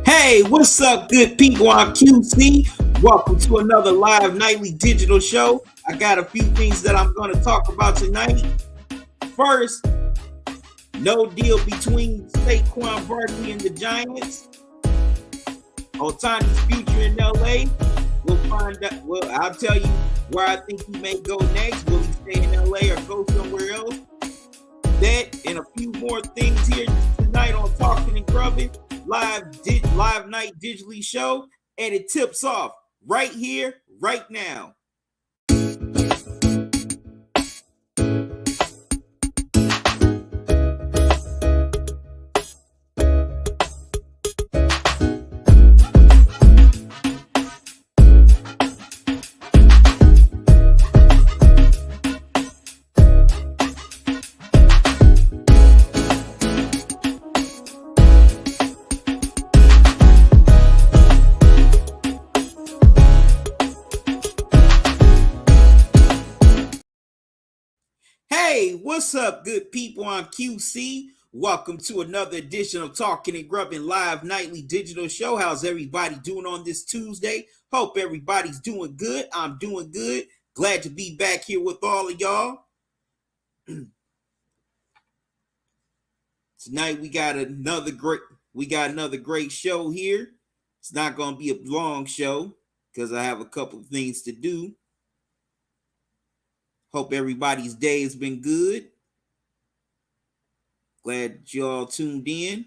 Hey, what's up, good people on QC? Welcome to another live nightly digital show. I got a few things that I'm going to talk about tonight. First, no deal between Saquan, Barkley, and the Giants. Ohtani's future in LA. We'll find out. Well, I'll tell you where I think he may go next. Will he stay in LA or go somewhere else? That and a few more things here tonight on Talkin and Grubbin, live night digitally show, and it tips off right here, right now. Hey, what's up, good people on QC? Welcome to another edition of Talking and Grubbin live nightly digital show. How's everybody doing on this Tuesday? Hope everybody's doing good. I'm doing good. Glad to be back here with all of y'all. Tonight we got another great show here. It's not going to be a long show because I have a couple of things to do. Hope everybody's day has been good. Glad that you all tuned in.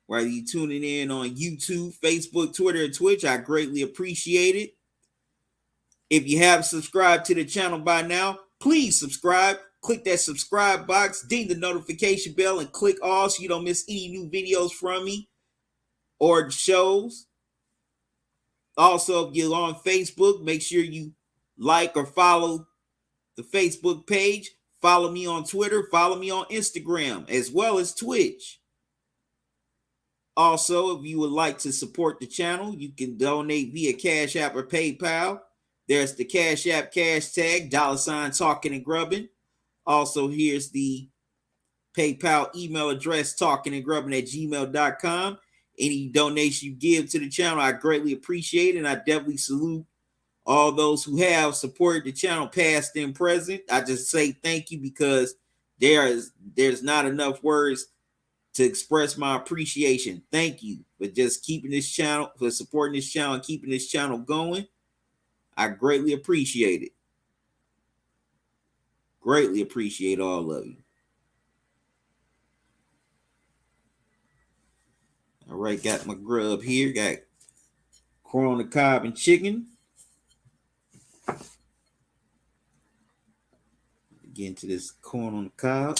Whether you tuning in on YouTube, Facebook, Twitter, and Twitch, I greatly appreciate it. If you have subscribed to the channel by now, please subscribe. Click that subscribe box, ding the notification bell, and click all so you don't miss any new videos from me or shows. Also, if you're on Facebook, make sure you like or follow the Facebook page. Follow me on Twitter. Follow me on Instagram, as well as Twitch. Also, if you would like to support the channel, you can donate via Cash App or PayPal. There's the Cash App cash tag, $ Talking and Grubbin. Also, here's the PayPal email address, talkingandgrubbin@gmail.com. Any donation you give to the channel, I greatly appreciate it, and I definitely salute all those who have supported the channel, past and present. I just say thank you because there's not enough words to express my appreciation. Thank you for just keeping this channel, for supporting this channel and keeping this channel going. I greatly appreciate it. Greatly appreciate all of you. All right, got my grub here. Got corn on the cob and chicken. Get into this corn on the cob.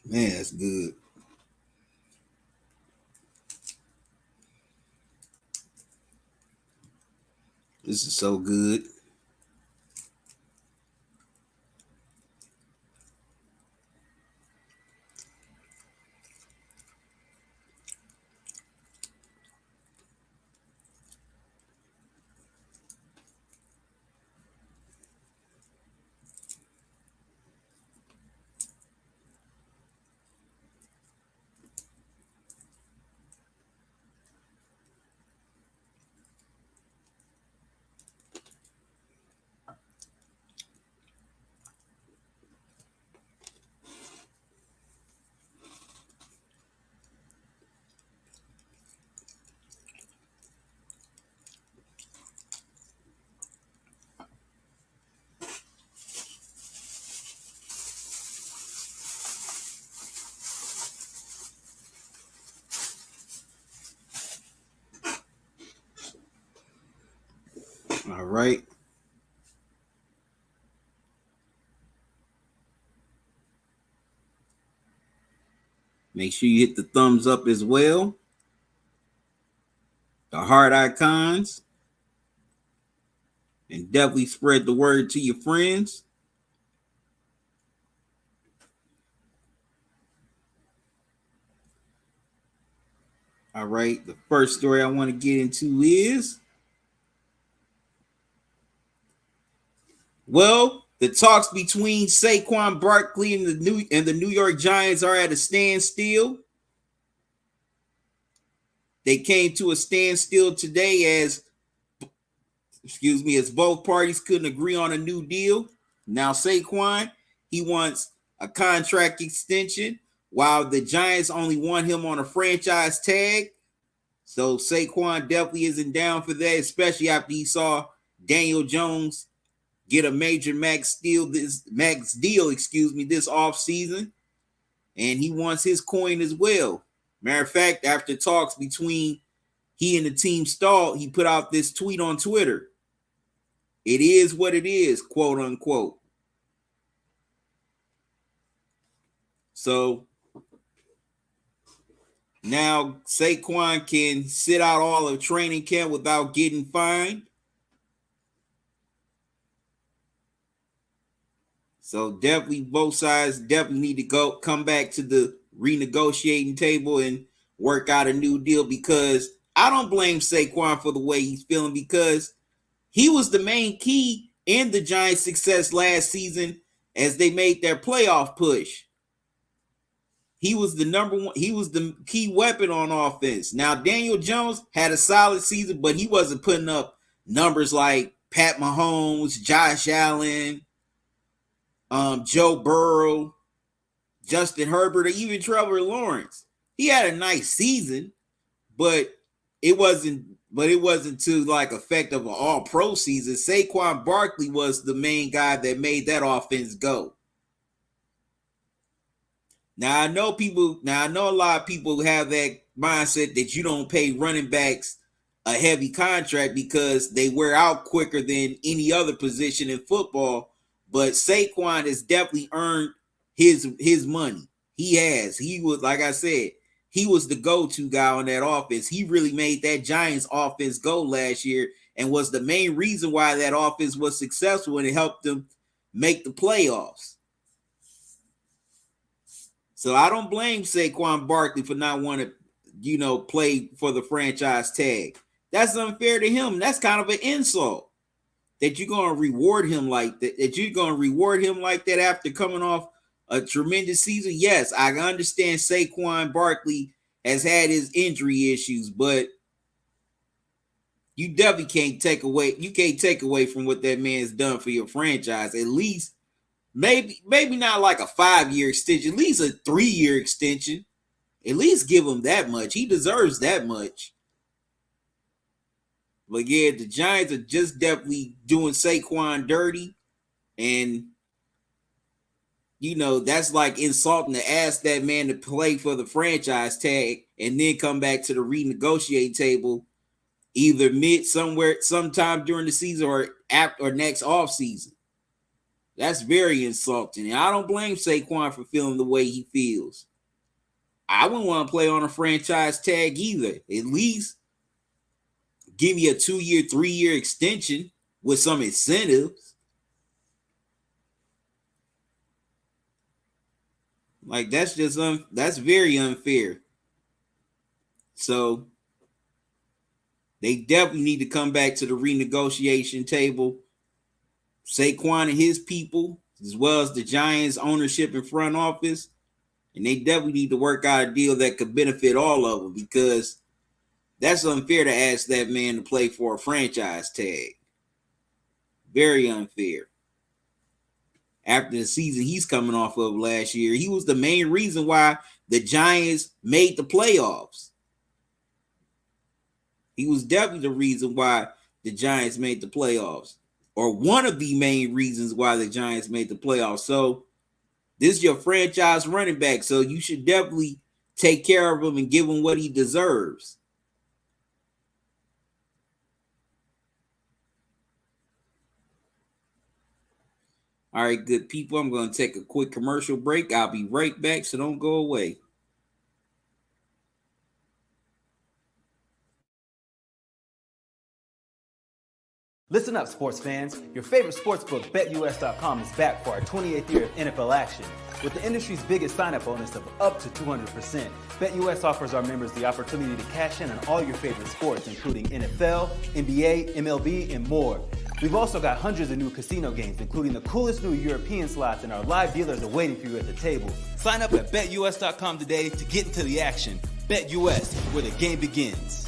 Man, that's good. This is so good. All right. Make sure you hit the thumbs up as well. The heart icons. And definitely spread the word to your friends. All right. The first story I want to get into is, well, the talks between Saquon Barkley and the New York Giants are at a standstill. They came to a standstill today as both parties couldn't agree on a new deal. Now Saquon, he wants a contract extension, while the Giants only want him on a franchise tag. So Saquon definitely isn't down for that, especially after he saw Daniel Jones get a major max deal this offseason. And he wants his coin as well. Matter of fact, after talks between he and the team stalled, he put out this tweet on Twitter. It is what it is, quote unquote. So now Saquon can sit out all of training camp without getting fined. So definitely both sides definitely need to come back to the renegotiating table and work out a new deal, because I don't blame Saquon for the way he's feeling, because he was the main key in the Giants' success last season as they made their playoff push. He was the number one. He was the key weapon on offense. Now, Daniel Jones had a solid season, but he wasn't putting up numbers like Pat Mahomes, Josh Allen, Joe Burrow, Justin Herbert, or even Trevor Lawrence. He had a nice season, but it wasn't to like effect of an all-pro season. Saquon Barkley was the main guy that made that offense go. Now I know a lot of people have that mindset that you don't pay running backs a heavy contract because they wear out quicker than any other position in football. But Saquon has definitely earned his money. He has. He was, like I said, he was the go-to guy on that offense. He really made that Giants offense go last year and was the main reason why that offense was successful, and it helped them make the playoffs. So I don't blame Saquon Barkley for not wanting to, play for the franchise tag. That's unfair to him. That's kind of an insult that you're going to reward him like that. That you're going to reward him like that after coming off a tremendous season. Yes, I understand Saquon Barkley has had his injury issues, but you definitely can't take away from what that man's done for your franchise. At least maybe not like a 5-year extension, at least a 3-year extension. At least give him that much. He deserves that much. But yeah, the Giants are just definitely doing Saquon dirty. And, that's like insulting to ask that man to play for the franchise tag and then come back to the renegotiate table either sometime during the season or next offseason. That's very insulting. And I don't blame Saquon for feeling the way he feels. I wouldn't want to play on a franchise tag either. At least give me a 2-year, 3-year extension with some incentives. Like, that's very unfair. So they definitely need to come back to the renegotiation table. Saquon and his people, as well as the Giants ownership and front office, and they definitely need to work out a deal that could benefit all of them, because that's unfair to ask that man to play for a franchise tag. Very unfair. After the season he's coming off of last year, he was the main reason why the Giants made the playoffs. He was definitely the reason why the Giants made the playoffs, or one of the main reasons why the Giants made the playoffs. So this is your franchise running back, so you should definitely take care of him and give him what he deserves. All right, good people. I'm going to take a quick commercial break. I'll be right back, so don't go away. Listen up, sports fans. Your favorite sportsbook, BetUS.com, is back for our 28th year of NFL action. With the industry's biggest sign-up bonus of up to 200%, BetUS offers our members the opportunity to cash in on all your favorite sports, including NFL, NBA, MLB, and more. We've also got hundreds of new casino games, including the coolest new European slots, and our live dealers are waiting for you at the table. Sign up at BetUS.com today to get into the action. BetUS, where the game begins.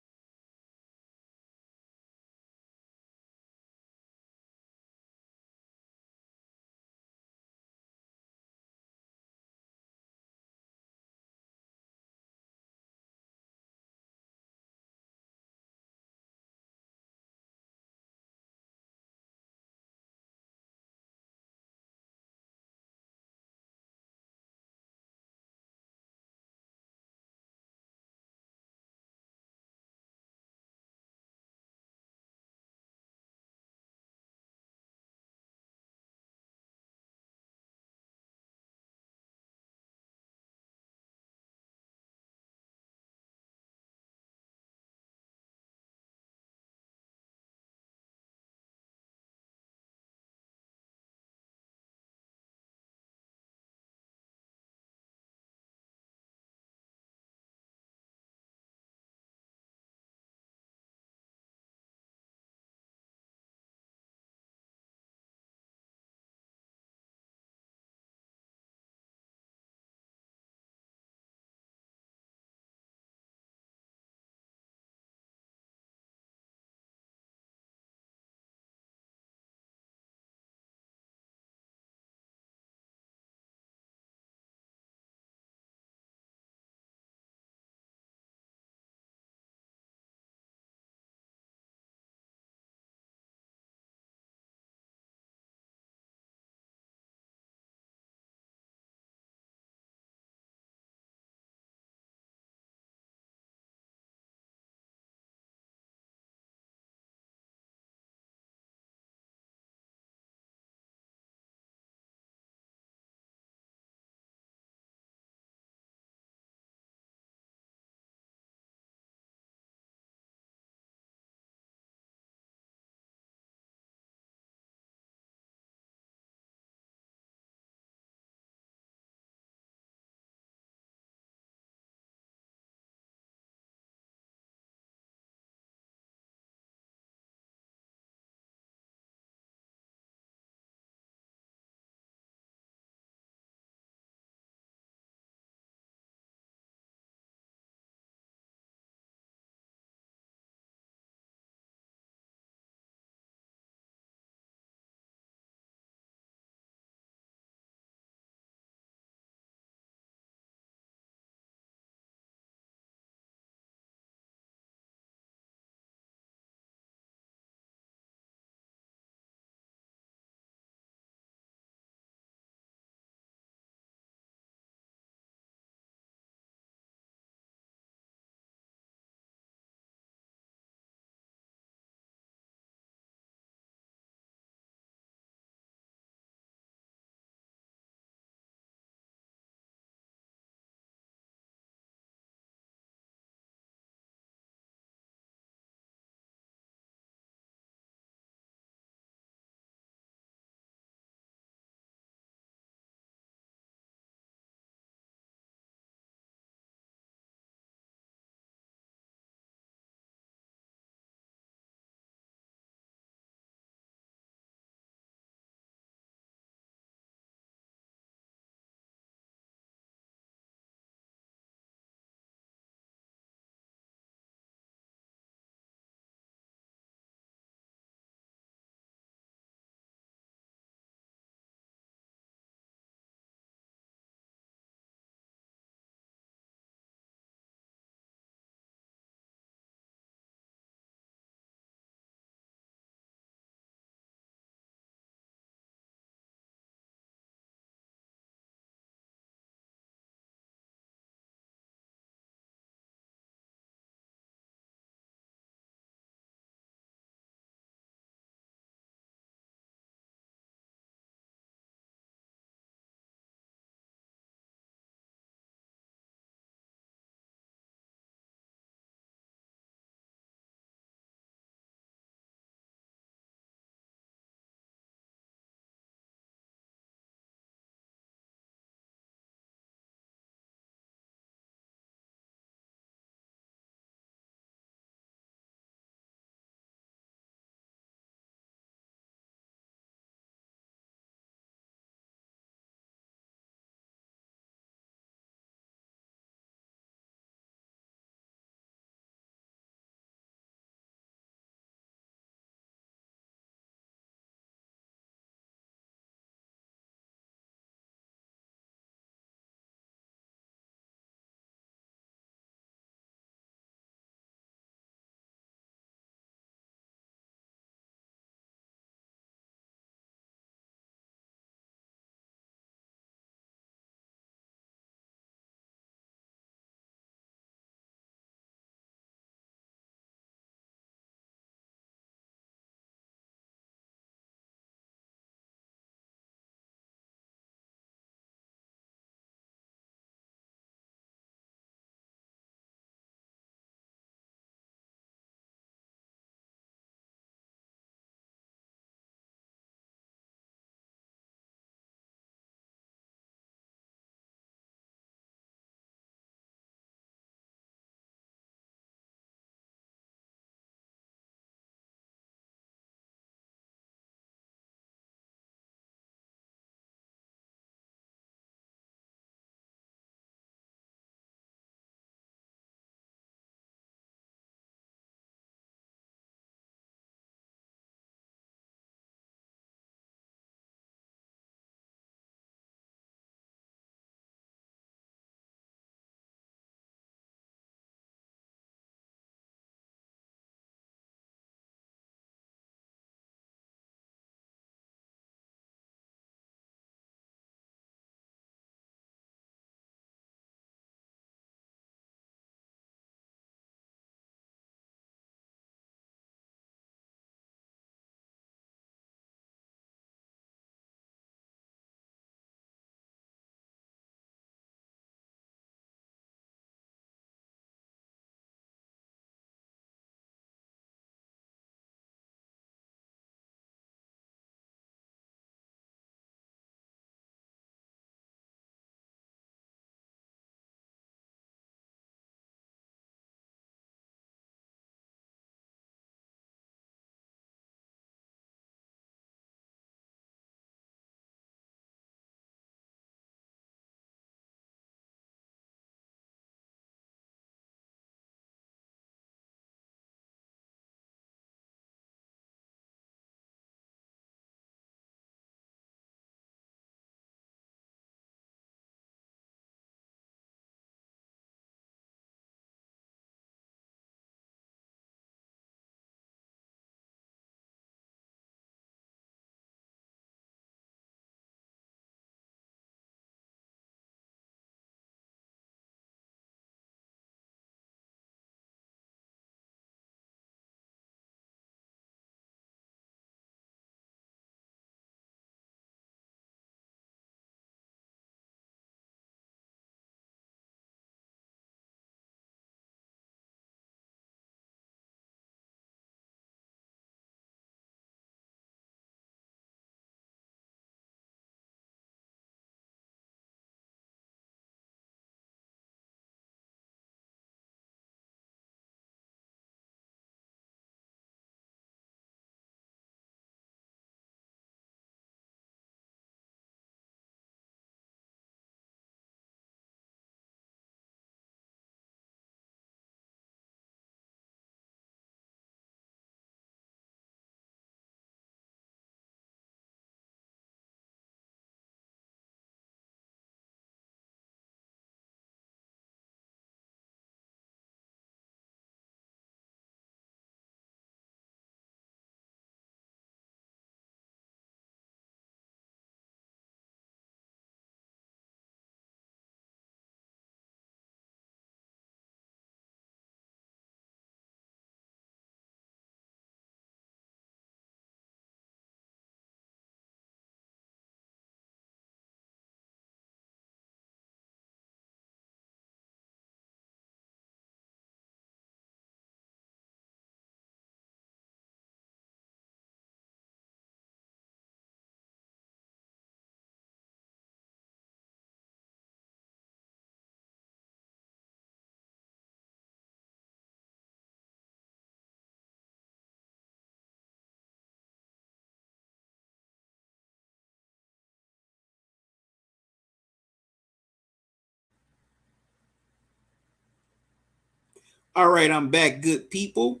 All right, I'm back, good people.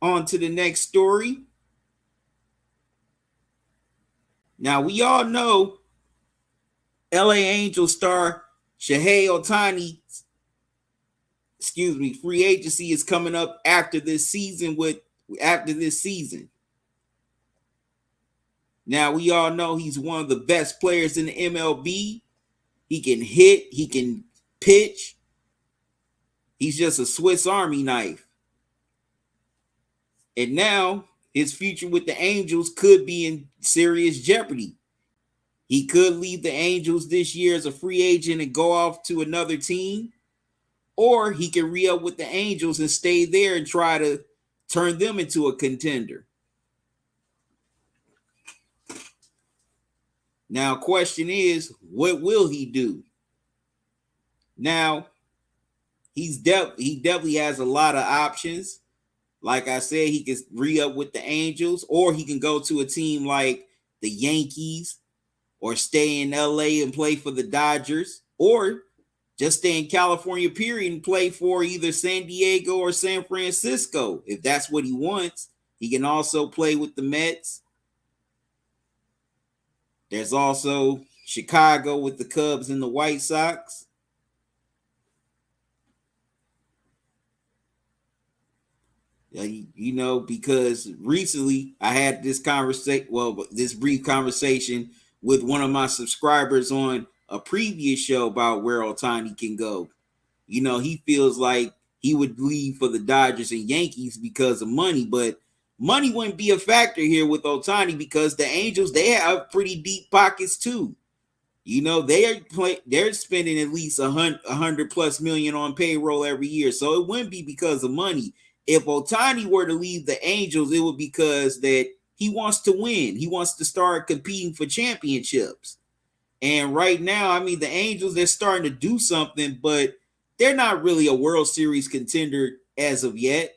On to the next story. Now, we all know LA Angels star Shohei Ohtani, free agency is coming up after this season. Now, we all know he's one of the best players in the MLB. He can hit, he can pitch. He's just a Swiss Army knife. And now his future with the Angels could be in serious jeopardy. He could leave the Angels this year as a free agent and go off to another team, or he can re-up with the Angels and stay there and try to turn them into a contender. Now, question is, what will he do? Now, he definitely has a lot of options. Like I said, he can re-up with the Angels, or he can go to a team like the Yankees, or stay in LA and play for the Dodgers, or just stay in California, period, and play for either San Diego or San Francisco. If that's what he wants, he can also play with the Mets. There's also Chicago with the Cubs and the White Sox. Because recently I had this brief conversation with one of my subscribers on a previous show about where Ohtani can go. He feels like he would leave for the Dodgers and Yankees because of money, but money wouldn't be a factor here with Ohtani because the Angels, they have pretty deep pockets too. They're spending at least $100 plus million on payroll every year, so it wouldn't be because of money. If Ohtani were to leave the Angels, it would be because that he wants to win. He wants to start competing for championships. And right now, the Angels, they're starting to do something, but they're not really a World Series contender as of yet.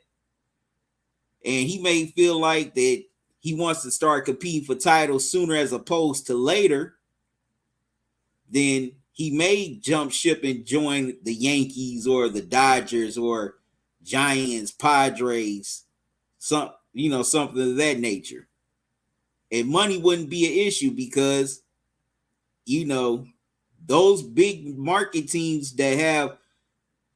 And he may feel like that he wants to start competing for titles sooner as opposed to later. Then he may jump ship and join the Yankees or the Dodgers or Giants, Padres, something of that nature. And money wouldn't be an issue because, those big market teams that have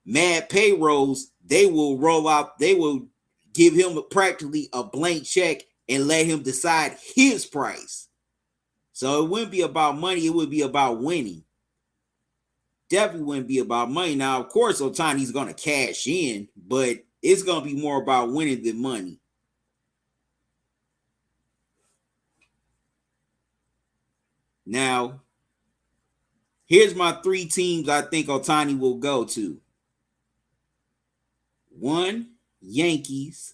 mad payrolls, they will give him practically a blank check and let him decide his price. So it wouldn't be about money, it would be about winning. Definitely wouldn't be about money. Now, of course, Ohtani's going to cash in, but it's going to be more about winning than money. Now, here's my 3 teams I think Ohtani will go to. 1, Yankees.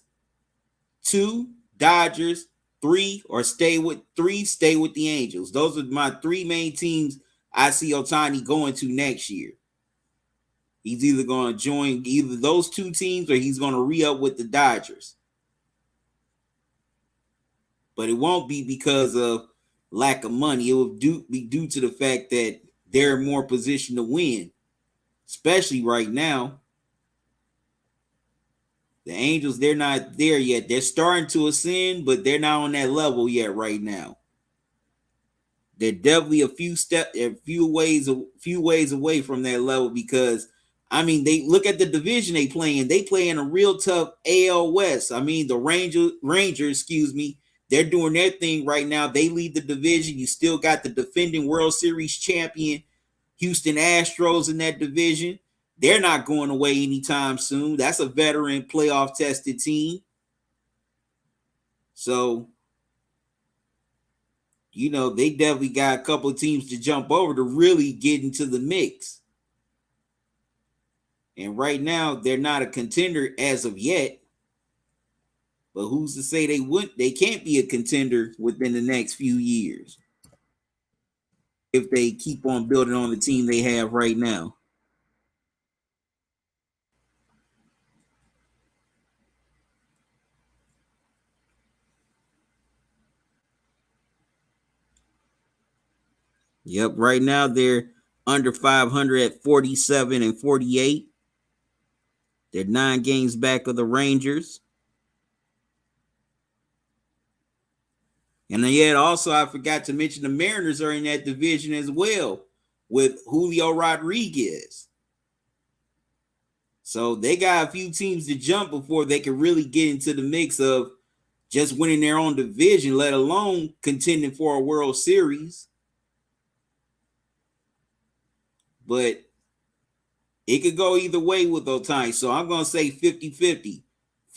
2, Dodgers. 3, stay with the Angels. Those are my 3 main teams I see Ohtani going to next year. He's either going to join either those 2 teams or he's going to re-up with the Dodgers. But it won't be because of lack of money. It will be due to the fact that they're in more position to win, especially right now. The Angels, they're not there yet. They're starting to ascend, but they're not on that level yet right now. They're definitely a few ways away from that level because they look at the division they play in. They play in a real tough AL West. The Rangers, they're doing their thing right now. They lead the division. You still got the defending World Series champion Houston Astros in that division. They're not going away anytime soon. That's a veteran playoff tested team. So, they definitely got a couple of teams to jump over to really get into the mix. And right now, they're not a contender as of yet. But who's to say they can't be a contender within the next few years if they keep on building on the team they have right now. Yep, right now they're under 500 at 47 and 48. They're 9 games back of the Rangers. And then yet also I forgot to mention the Mariners are in that division as well with Julio Rodriguez. So they got a few teams to jump before they can really get into the mix of just winning their own division, let alone contending for a World Series. But it could go either way with Ohtani. So I'm going to say 50-50.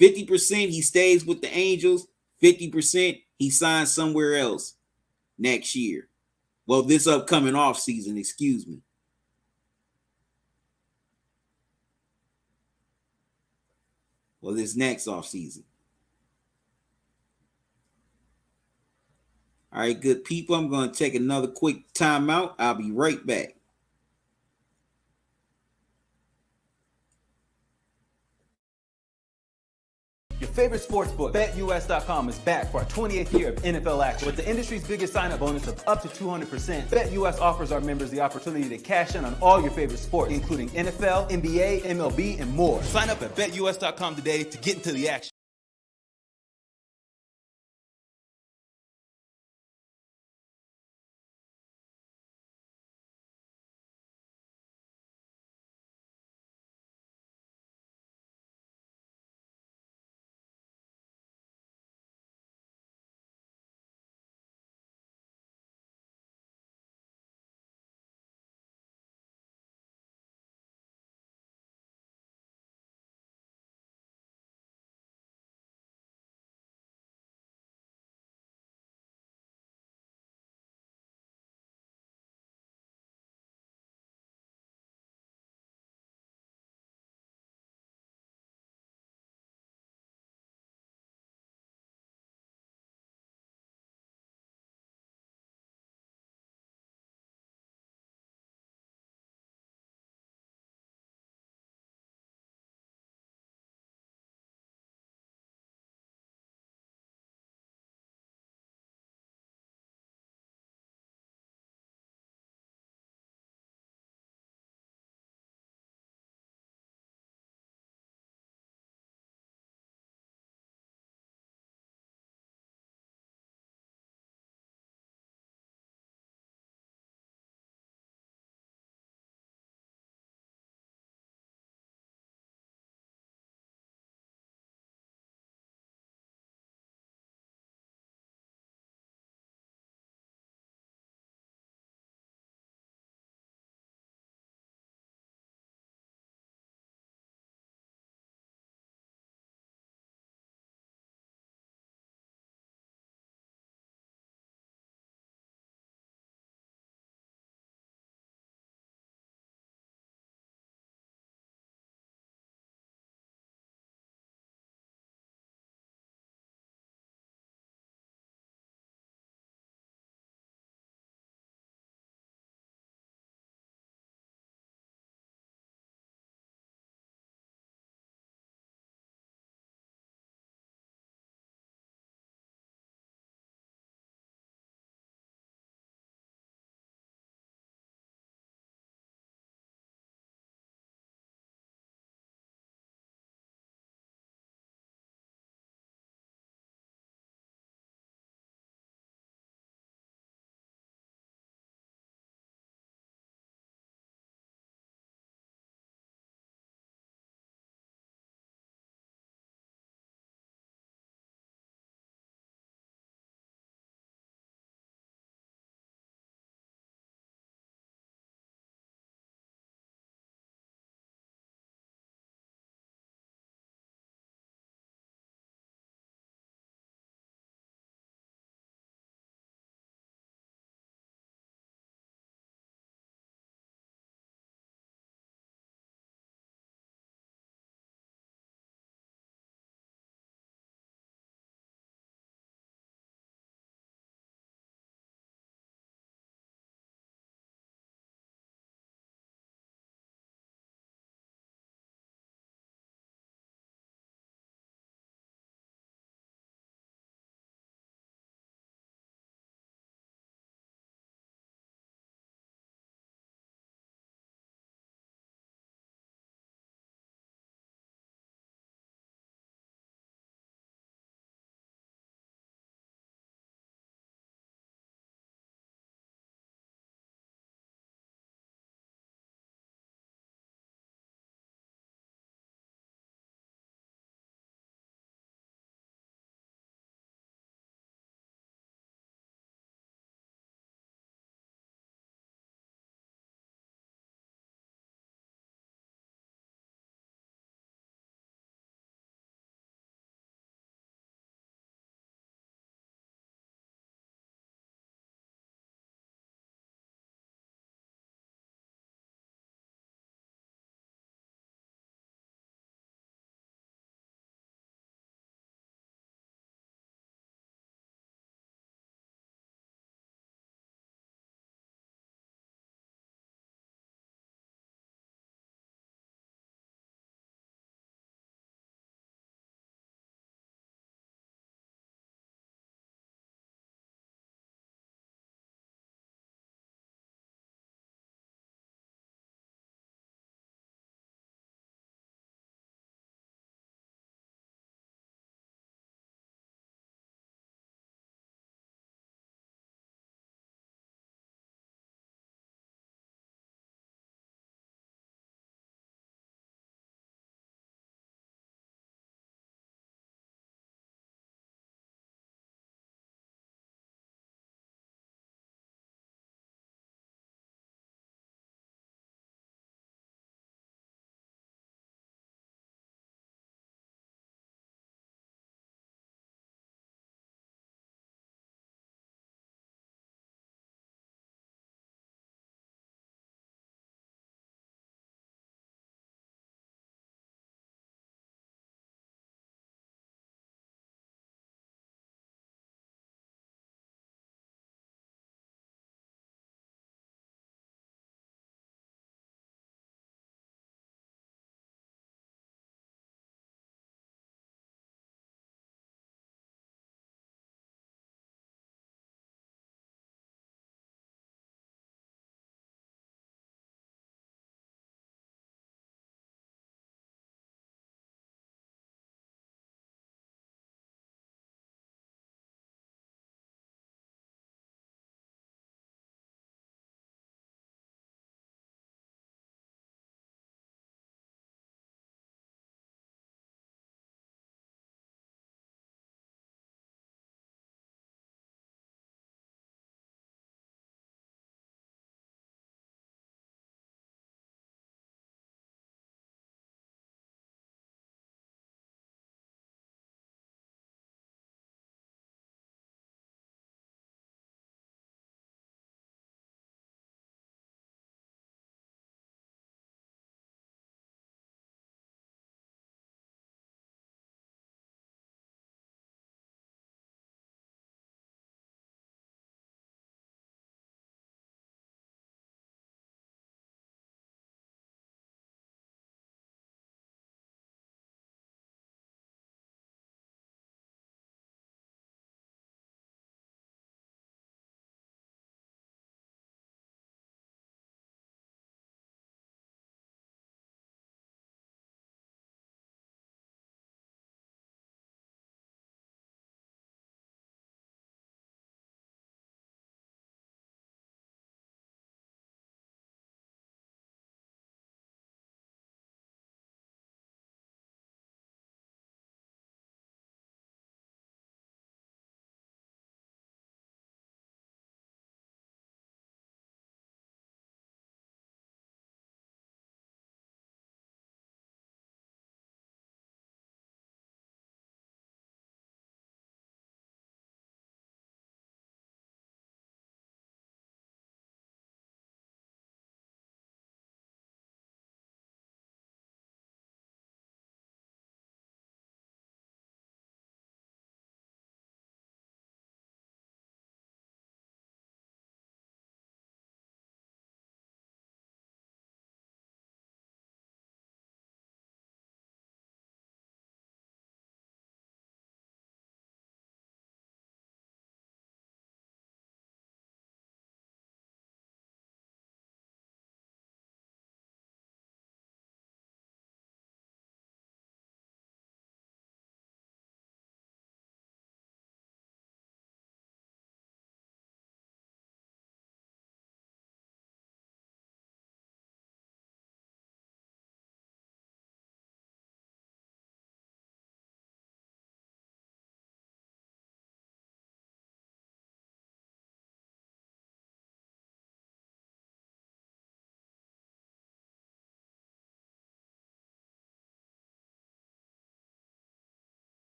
50% he stays with the Angels. 50% he signs somewhere else next year. Well, this upcoming offseason, excuse me. Well, this next offseason. All right, good people. I'm going to take another quick timeout. I'll be right back. Your favorite sportsbook, BetUS.com, is back for our 28th year of NFL action. With the industry's biggest sign-up bonus of up to 200%, BetUS offers our members the opportunity to cash in on all your favorite sports, including NFL, NBA, MLB, and more. Sign up at BetUS.com today to get into the action.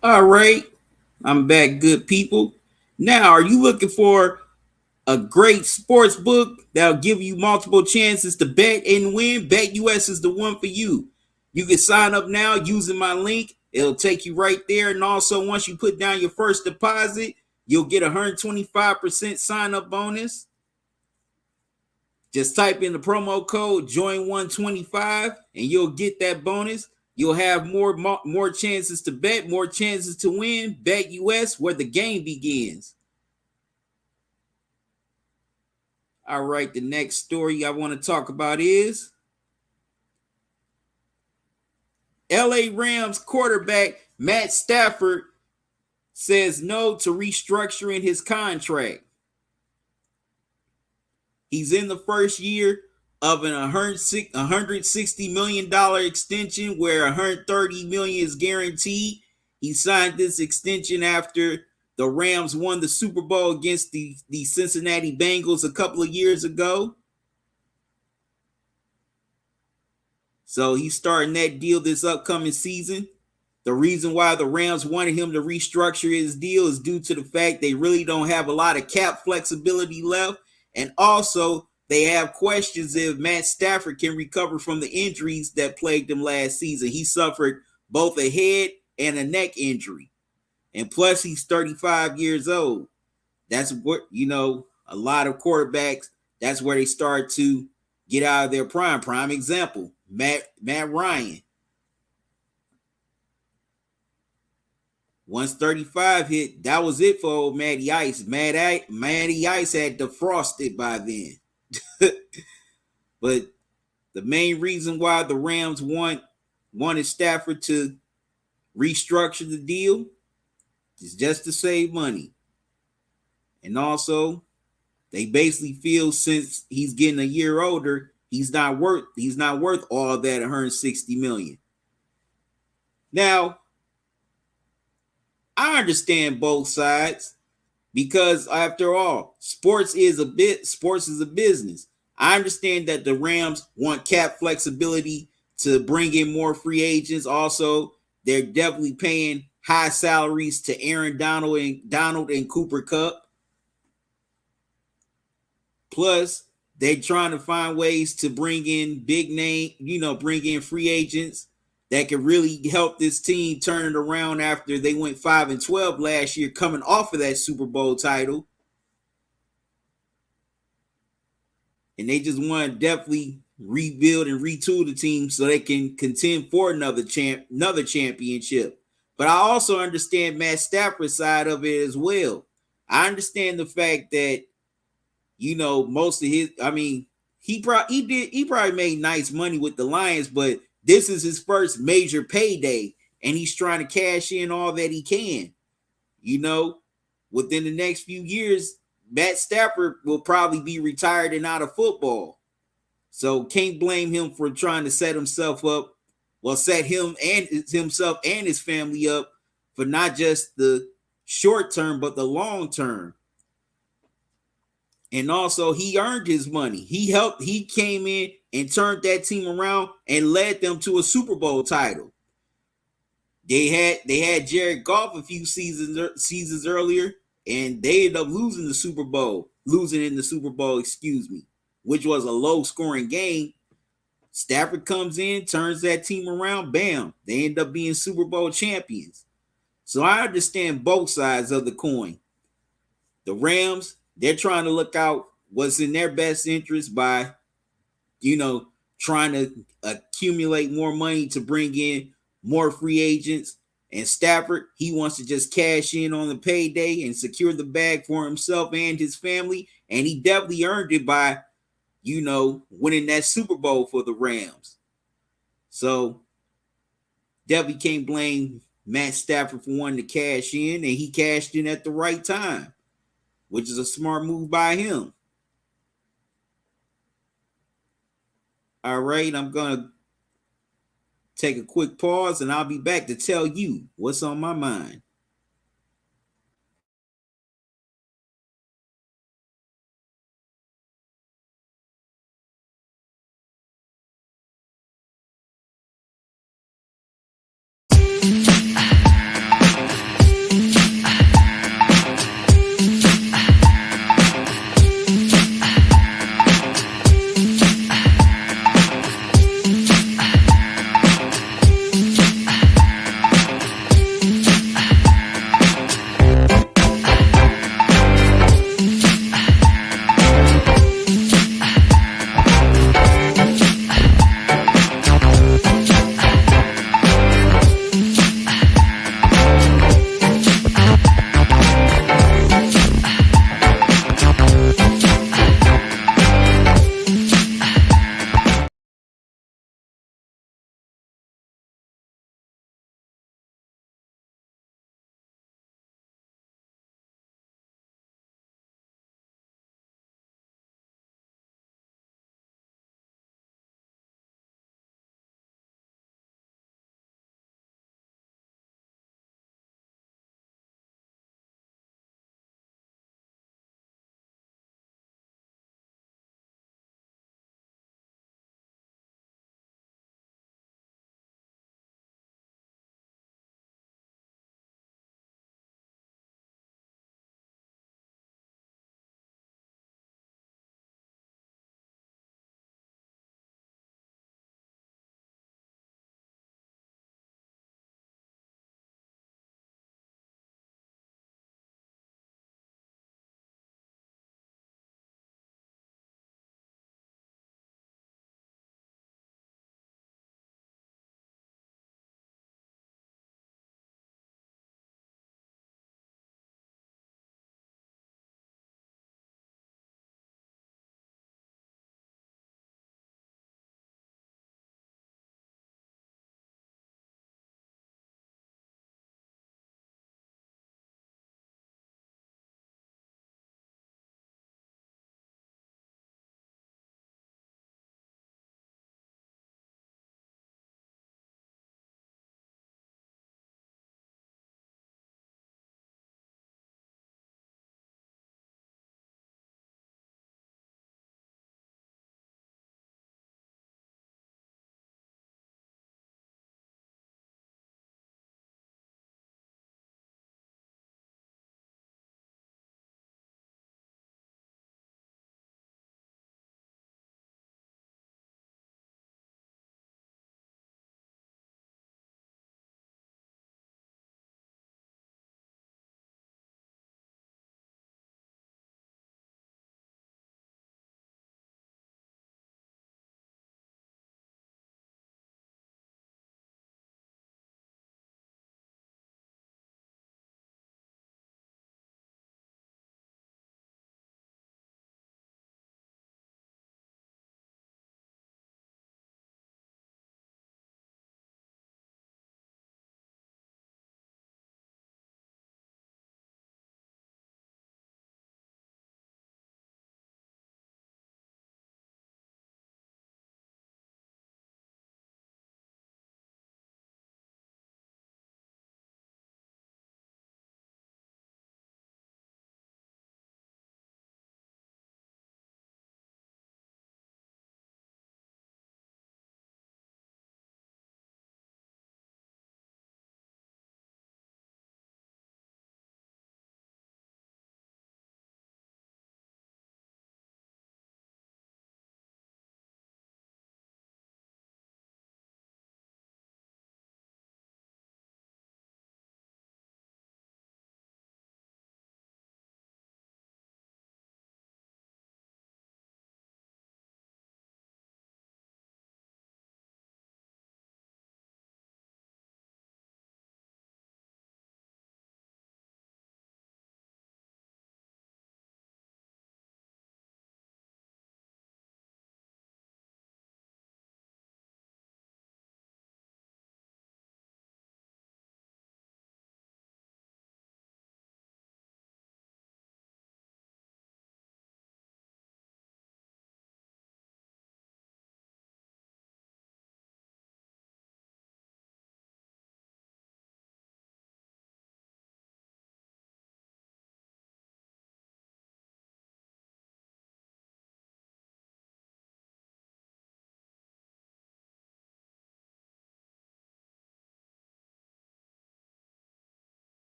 All right, I'm back, good people. Now, are you looking for a great sports book that'll give you multiple chances to bet and win? BetUS is the one for you. You can sign up now using my link. It'll take you right there. And also, once you put down your first deposit, you'll get a 125% sign up bonus. Just type in the promo code JOIN125 and you'll get that bonus. You'll have more chances to bet, more chances to win. BetUS, where the game begins. All right, the next story I want to talk about is LA Rams quarterback Matt Stafford says no to restructuring his contract. He's in the first year of an $160 million extension where $130 million is guaranteed. He signed this extension after the Rams won the Super Bowl against the Cincinnati Bengals a couple of years ago. So he's starting that deal this upcoming season. The reason why the Rams wanted him to restructure his deal is due to the fact they really don't have a lot of cap flexibility left. And also, they have questions if Matt Stafford can recover from the injuries that plagued him last season. He suffered both a head and a neck injury. And plus, he's 35 years old. That's what, a lot of quarterbacks, that's where they start to get out of their prime. Prime example, Matt Ryan. Once 35 hit, that was it for old Matty Ice. Matty Ice had defrosted by then. But the main reason why the Rams wanted Stafford to restructure the deal is just to save money. And also, they basically feel since he's getting a year older, he's not worth all that $160 million. Now, I understand both sides because after all, sports is a business. I understand that the Rams want cap flexibility to bring in more free agents. Also, they're definitely paying high salaries to Aaron Donald and Cooper Kupp. Plus, they're trying to find ways to bring in bring in free agents that can really help this team turn it around after they went 5-12 last year, coming off of that Super Bowl title. And they just want to definitely rebuild and retool the team so they can contend for another championship. But I also understand Matt Stafford's side of it as well. I understand the fact that, most of his, he probably made nice money with the Lions, but this is his first major payday, and he's trying to cash in all that he can. Within the next few years, Matt Stafford will probably be retired and out of football. So can't blame him for trying to set himself up, set himself and his family up for not just the short term, but the long term. And also, he earned his money. He came in and turned that team around and led them to a Super Bowl title. They had Jared Goff a few seasons earlier, and they ended up losing in the Super Bowl, which was a low-scoring game. Stafford comes in, turns that team around, bam, they end up being Super Bowl champions. So I understand both sides of the coin. The Rams, they're trying to look out what's in their best interest by, trying to accumulate more money to bring in more free agents. And Stafford, he wants to just cash in on the payday and secure the bag for himself and his family. And he definitely earned it by, winning that Super Bowl for the Rams. So definitely can't blame Matt Stafford for wanting to cash in, and he cashed in at the right time, which is a smart move by him. All right, I'm going to take a quick pause, and I'll be back to tell you what's on my mind.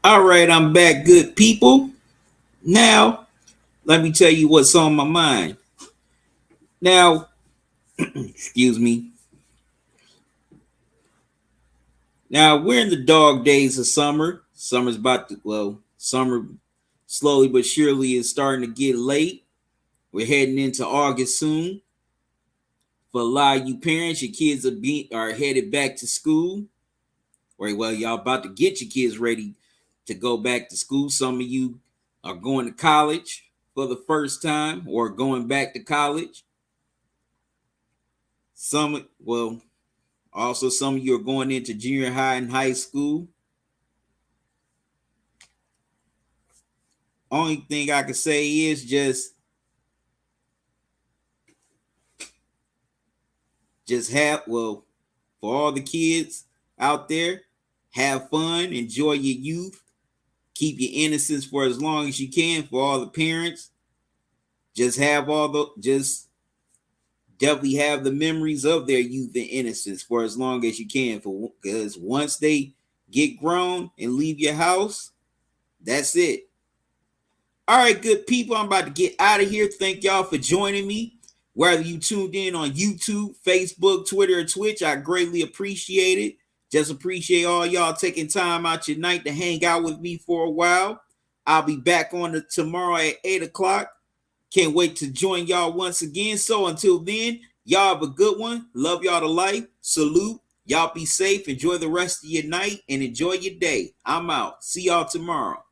All right, I'm back, good people. Now, let me tell you what's on my mind. Now, excuse me. Now, we're in the dog days of summer. Summer's summer slowly but surely is starting to get late. We're heading into August soon. For a lot of you parents, your kids are headed back to school. Or, well, y'all about to get your kids ready to go back to school. Some of you are going to college for the first time or going back to college. Also some of you are going into junior high and high school. Only thing I can say is just for all the kids out there, have fun, enjoy your youth, keep your innocence for as long as you can. For all the parents, just definitely have the memories of their youth and innocence for as long as you can. Because once they get grown and leave your house, that's it. All right, good people, I'm about to get out of here. Thank y'all for joining me. Whether you tuned in on YouTube, Facebook, Twitter, or Twitch, I greatly appreciate it. Just appreciate all y'all taking time out your night to hang out with me for a while. I'll be back on tomorrow at 8 o'clock. Can't wait to join y'all once again. So until then, y'all have a good one. Love y'all to life. Salute. Y'all be safe. Enjoy the rest of your night and enjoy your day. I'm out. See y'all tomorrow.